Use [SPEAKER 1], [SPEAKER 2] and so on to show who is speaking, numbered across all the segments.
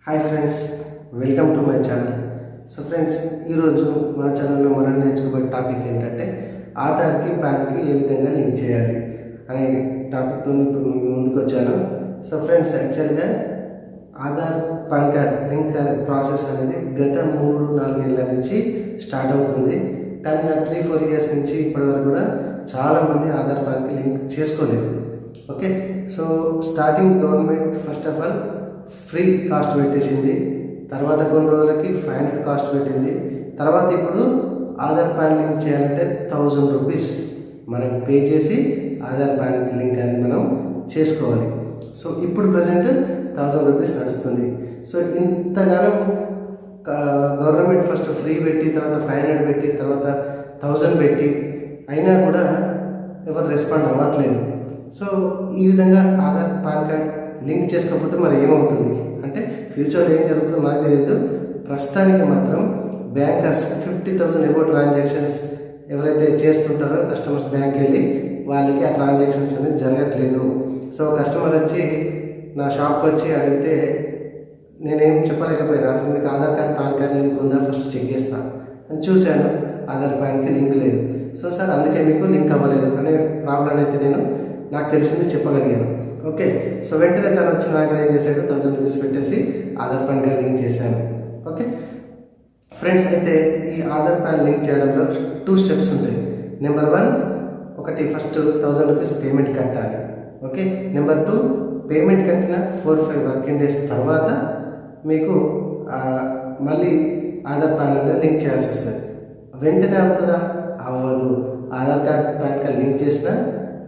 [SPEAKER 1] Hi friends, welcome to my channel. So friends, ఈరోజు మన ఛానల్లో మనం నేర్చుకోబోయే టాపిక్ ఏంటంటే ఆధార్కి పాన్కి ఏ విధంగా లింక్ చేయాలి అనే టాపిక్తో ఇప్పుడు మేము ముందుకు వచ్చాను. సో ఫ్రెండ్స్, యాక్చువల్గా Aadhaar pan card link process అనేది గత 3-4 ఏళ్ళ నుంచి స్టార్ట్ అవుతుంది. కానీ ఆ 3-4 ఇయర్స్ నుంచి ఇప్పటివరకు కూడా చాలామంది ఆధార్ పాన్కి లింక్ చేసుకోలేదు. Okay, so starting government first of all free cost పెట్టేసింది. తర్వాత కొన్ని రోజులకి 500 కాస్ట్ పెట్టింది. తర్వాత ఇప్పుడు ఆధార్ పాన్ లింక్ చేయాలంటే 1000 రూపీస్ మనం పే చేసి ఆధార్ పాన్ లింక్ అనేది మనం చేసుకోవాలి. సో ఇప్పుడు ప్రజెంట్ 1000 రూపీస్ నడుస్తుంది. సో ఇంతగానం గవర్నమెంట్ ఫస్ట్ ఫ్రీ పెట్టి, తర్వాత 500 పెట్టి, తర్వాత 1000 పెట్టి అయినా కూడా ఎవరు రెస్పాండ్ అవ్వట్లేదు. సో ఈ విధంగా ఆధార్ పాన్ కార్డ్ లింక్ చేసుకోకపోతే మరి ఏమవుతుంది అంటే ఫ్యూచర్లో ఏం జరుగుతుందో మనకు తెలియదు. ప్రస్తుతానికి మాత్రం బ్యాంకర్స్ 50,000 ఎబో ట్రాన్సాక్షన్స్ ఎవరైతే చేస్తుంటారో కస్టమర్స్ బ్యాంక్కి వెళ్ళి వాళ్ళకి ఆ ట్రాన్సాక్షన్స్ అనేది జరగట్లేదు. సో కస్టమర్ వచ్చి నా షాప్కి వచ్చి అడిగితే నేనేం చెప్పలేకపోయినా, అసలు మీకు Aadhaar card pan card link ఉందా ఫస్ట్ చెక్ చేస్తాను అని చూశాను. ఆధార్ పాన్కి లింక్ లేదు. సో సార్ అందుకే మీకు లింక్ అవ్వలేదు అనే ప్రాబ్లం అయితే నేను నాకు తెలిసింది చెప్పగలిగాను. ఓకే, సో వెంటనే తను వచ్చి నాకు ఏం చేశాడు, 1000 రూపీస్ పెట్టేసి ఆధార్ పాన్ కార్డ్ లింక్ చేశాను. ఓకే ఫ్రెండ్స్, అయితే ఈ ఆధార్ పాన్ లింక్ చేయడంలో 2 స్టెప్స్ ఉంటాయి. నెంబర్ 1, ఫస్ట్ 1000 రూపీస్ పేమెంట్ కట్టాలి. ఓకే, నెంబర్ 2, పేమెంట్ కట్టిన 4-5 వర్కింగ్ డేస్ తర్వాత మీకు మళ్ళీ ఆధార్ పాన్ అనేది లింక్ చేయాల్సి వస్తుంది. వెంటనే అవుతుందా? అవ్వదు. Aadhaar card pan card link చేసిన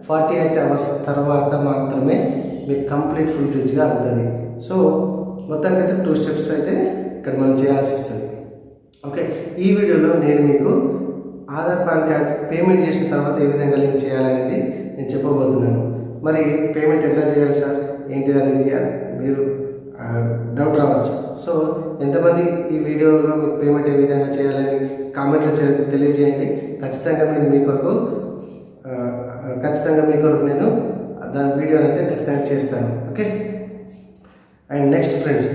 [SPEAKER 1] 48 అవర్స్ తర్వాత మాత్రమే మీకు కంప్లీట్ ఫుల్ ఫ్లెడ్జ్గా అవుతుంది. సో మొత్తానికి అయితే 2 స్టెప్స్ అయితే ఇక్కడ మనం చేయాల్సి వస్తుంది. ఓకే, ఈ వీడియోలో నేను మీకు ఆధార్ పాన్ కార్డ్ పేమెంట్ చేసిన తర్వాత ఏ విధంగా లింక్ చేయాలనేది నేను చెప్పబోతున్నాను. మరి పేమెంట్ ఎట్లా చేయాలి సార్ ఏంటిది అనేది మీరు డౌట్ రావచ్చు. సో ఎంతమంది ఈ వీడియోలో మీకు పేమెంట్ ఏ విధంగా చేయాలని కామెంట్లో తెలియజేయండి. ఖచ్చితంగా మీ కొరకు నేను దాని వీడియో అయితే ఖచ్చితంగా చేస్తాను. ఓకే, అండ్ నెక్స్ట్ ఫ్రెండ్స్,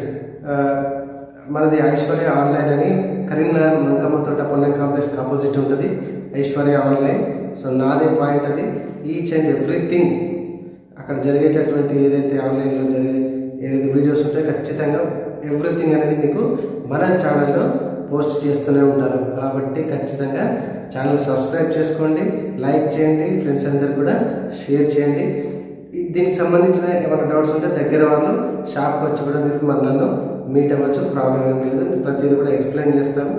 [SPEAKER 1] మనది ఐశ్వర్య ఆన్లైన్ అని కరీంనగర్ మంకమ్మ తోట పొన్నం కాంప్లెక్స్ ఆపోజిట్ ఉంటుంది ఐశ్వర్య ఆన్లైన్. సో నాదే పాయింట్ అది. ఈచ్ అండ్ ఎవ్రీథింగ్ అక్కడ జరిగేటటువంటి ఏదైతే ఆన్లైన్లో ఏదైతే వీడియోస్ ఉంటాయో ఖచ్చితంగా ఎవ్రీథింగ్ అనేది మీకు మన ఛానల్లో పోస్ట్ చేస్తూనే ఉంటాను. కాబట్టి ఖచ్చితంగా ఛానల్ సబ్స్క్రైబ్ చేసుకోండి, లైక్ చేయండి, ఫ్రెండ్స్ అందరు కూడా షేర్ చేయండి. దీనికి సంబంధించిన ఏమైనా డౌట్స్ ఉంటే దగ్గర వాళ్ళు షాప్కి వచ్చి కూడా మీరు నన్ను మీట్ అవ్వచ్చు, ప్రాబ్లం ఏం లేదు. ప్రతిదీ కూడా ఎక్స్ప్లెయిన్ చేస్తాను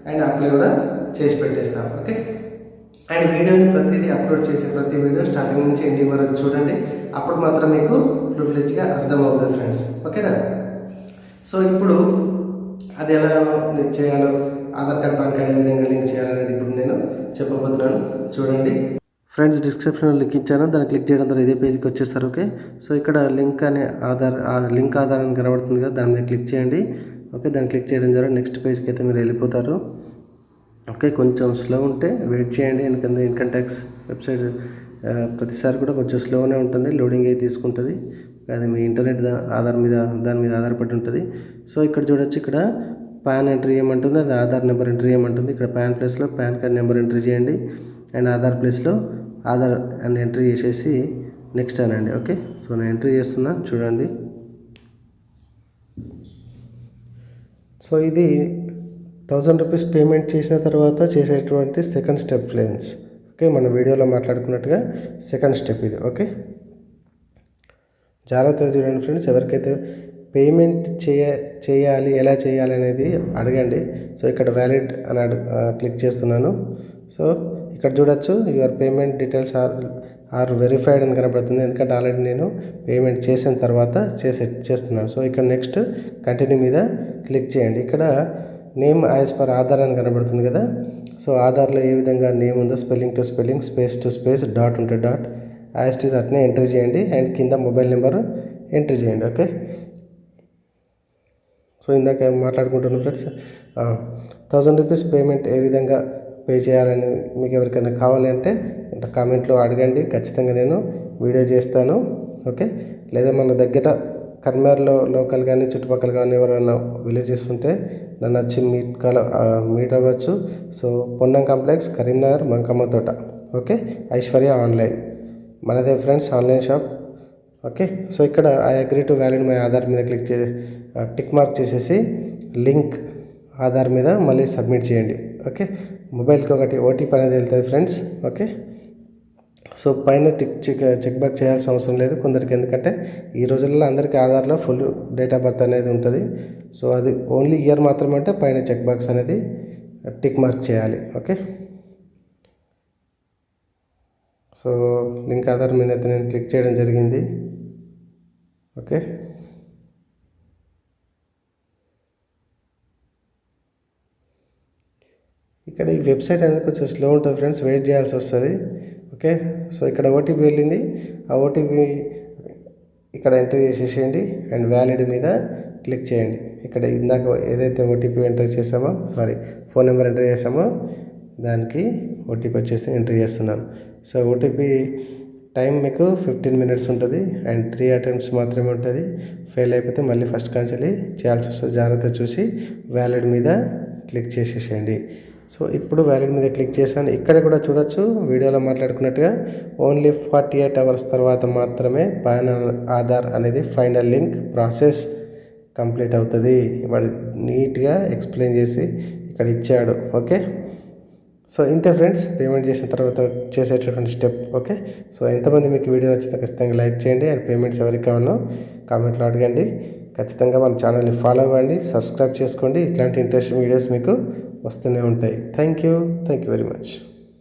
[SPEAKER 1] అండ్ అప్లై కూడా చేసి పెట్టేస్తాను. ఓకే, అండ్ వీడియోని ప్రతిదీ అప్లోడ్ చేసే ప్రతి వీడియో స్టార్టింగ్ నుంచి ఎండింగ్ వరకు చూడండి. అప్పుడు మాత్రం మీకు ఫుల్ ఫ్లెడ్జ్గా అర్థమవుతుంది ఫ్రెండ్స్. ఓకేనా? సో ఇప్పుడు అది ఎలా చేయాలో, ఆధార్ కార్డ్ పాన్ కార్డ్ ఏ విధంగా లింక్ చేయాలనేది ఇప్పుడు నేను చెప్పబోతున్నాను. చూడండి ఫ్రెండ్స్, డిస్క్రిప్షన్లో లింక్ ఇచ్చాను, దాన్ని క్లిక్ చేయడం ద్వారా ఇదే పేజ్కి వచ్చేస్తారు. ఓకే, సో ఇక్కడ లింక్ అనే లింక్ ఆధార్ అని కనబడుతుంది కదా, దాని మీద క్లిక్ చేయండి. ఓకే, దాన్ని క్లిక్ చేయడం ద్వారా నెక్స్ట్ పేజ్కి అయితే మీరు వెళ్ళిపోతారు. ఓకే, కొంచెం స్లో ఉంటే వెయిట్ చేయండి, ఎందుకంటే ఇన్కమ్ ట్యాక్స్ వెబ్సైట్ ప్రతిసారి కూడా కొంచెం స్లోనే ఉంటుంది, లోడింగ్ అయితే తీసుకుంటుంది. అది మీ ఇంటర్నెట్ దాని మీద ఆధారపడి ఉంటుంది. సో ఇక్కడ చూడొచ్చు, ఇక్కడ పాన్ ఎంట్రీ చేయమంటుంది, అది ఆధార్ నెంబర్ ఎంట్రీ చేయమంటుంది. ఇక్కడ పాన్ ప్లేస్లో పాన్ కార్డ్ నెంబర్ ఎంట్రీ చేయండి అండ్ ఆధార్ ప్లేస్లో ఆధార్ అని ఎంట్రీ చేసేసి నెక్స్ట్ అనండి. ఓకే, సో నేను ఎంట్రీ చేస్తున్నా, చూడండి. సో ఇది 1000 రూపీస్ పేమెంట్ చేసిన తర్వాత చేసేటువంటి సెకండ్ స్టెప్ ఫ్రెండ్స్. ఓకే, మన వీడియోలో మాట్లాడుకున్నట్టుగా సెకండ్ స్టెప్ ఇది. ఓకే, జాగ్రత్తగా చూడండి ఫ్రెండ్స్. ఎవరికైతే పేమెంట్ చేయాలి, ఎలా చేయాలి అనేది అడగండి. సో ఇక్కడ వ్యాలిడ్ అని క్లిక్ చేస్తున్నాను. సో ఇక్కడ చూడొచ్చు, your payment details are verified అని కనబడుతుంది, ఎందుకంటే ఆల్రెడీ నేను పేమెంట్ చేసిన తర్వాత చేస్తున్నాను. సో ఇక్కడ నెక్స్ట్ కంటిన్యూ మీద క్లిక్ చేయండి. ఇక్కడ నేమ్ యాజ్ పర్ ఆధార్ అని కనబడుతుంది కదా. సో ఆధార్లో ఏ విధంగా నేమ్ ఉందో spelling to spelling, space to space, dot ఉంటే డాట్, యాజ్ ఇట్ ఈస్ అట్నే ఎంట్రీ చేయండి అండ్ కింద మొబైల్ నెంబర్ ఎంట్రీ చేయండి. ఓకే, సో ఇందాక మాట్లాడుకుంటున్నాను ఫ్రెండ్స్, 1000 రూపీస్ పేమెంట్ ఏ విధంగా పే చేయాలని మీకు ఎవరికైనా కావాలంటే కామెంట్లో అడగండి, ఖచ్చితంగా నేను వీడియో చేస్తాను. ఓకే, లేదా మన దగ్గర కర్మేర్లో లోకల్ కానీ చుట్టుపక్కల కానీ ఎవరైనా విలేజెస్ ఉంటే నన్ను వచ్చి మీట్ అవ్వచ్చు. So Ponnam complex, Karimnagar, Mankamma Thota. Okay, Aishwarya online మనదే friends, online shop. Okay, so ఇక్కడ I agree to valid my Aadhaar మీద టిక్ మార్క్ చేసేసి లింక్ ఆధార్ మీద మళ్ళీ సబ్మిట్ చేయండి. ఓకే, మొబైల్కి ఒకటి ఓటీపీ అనేది వెళ్తుంది ఫ్రెండ్స్. ఓకే, సో పైన చెక్ బాక్ చేయాల్సిన అవసరం లేదు కొందరికి, ఎందుకంటే ఈ రోజుల్లో అందరికీ ఆధార్లో ఫుల్ డేట్ ఆఫ్ బర్త్ అనేది ఉంటుంది. సో అది ఓన్లీ ఇయర్ మాత్రమే అంటే పైన చెక్ బాక్స్ అనేది టిక్ మార్క్ చేయాలి. ఓకే, సో లింక్ ఆధార్ మీద అయితే నేను క్లిక్ చేయడం జరిగింది. ఓకే, ఇక్కడ ఈ వెబ్సైట్ అనేది కొంచెం స్లో ఉంటుంది ఫ్రెండ్స్, వెయిట్ చేయాల్సి వస్తుంది. ఓకే, సో ఇక్కడ ఓటీపీ వెళ్ళింది, ఆ ఓటీపీ ఇక్కడ ఎంటర్ చేసేసేయండి అండ్ వ్యాలిడ్ మీద క్లిక్ చేయండి. ఇక్కడ ఇందాక ఏదైతే ఓటీపీ ఫోన్ నెంబర్ ఎంటర్ చేసామో దానికి ఓటీపీ వచ్చేసి ఎంటర్ చేస్తున్నాను. సో ఓటీపీ టైం మీకు 15 minutes ఉంటుంది అండ్ 3 attempts మాత్రమే ఉంటుంది. ఫెయిల్ అయిపోతే మళ్ళీ ఫస్ట్ కాంచెల్లి చేయాల్సి వస్తుంది. జాగ్రత్త చూసి వ్యాలిడ్ మీద క్లిక్ చేసేసేయండి. సో ఇప్పుడు వ్యాలిడ్ మీద క్లిక్ చేశాను. ఇక్కడ కూడా చూడొచ్చు వీడియోలో మాట్లాడుకున్నట్టుగా ఓన్లీ 48 hours తర్వాత మాత్రమే పాన్ ఆధార్ అనేది ఫైనల్ లింక్ ప్రాసెస్ కంప్లీట్ అవుతుంది. వాడు నీట్గా ఎక్స్ప్లెయిన్ చేసి ఇక్కడ ఇచ్చాడు. ఓకే, సో ఇంతే ఫ్రెండ్స్, పేమెంట్ చేసిన తర్వాత చేసేటటువంటి స్టెప్. ఓకే, సో ఎంతమంది మీకు వీడియో నచ్చితే ఖచ్చితంగా లైక్ చేయండి అండ్ పేమెంట్స్ ఎవరికి కావాలో కామెంట్లో అడగండి. ఖచ్చితంగా మన ఛానల్ని ఫాలో అవ్వండి, సబ్స్క్రైబ్ చేసుకోండి. ఇట్లాంటి ఇంట్రెస్టింగ్ వీడియోస్ మీకు వస్తూనే ఉంటాయి. Thank you very much.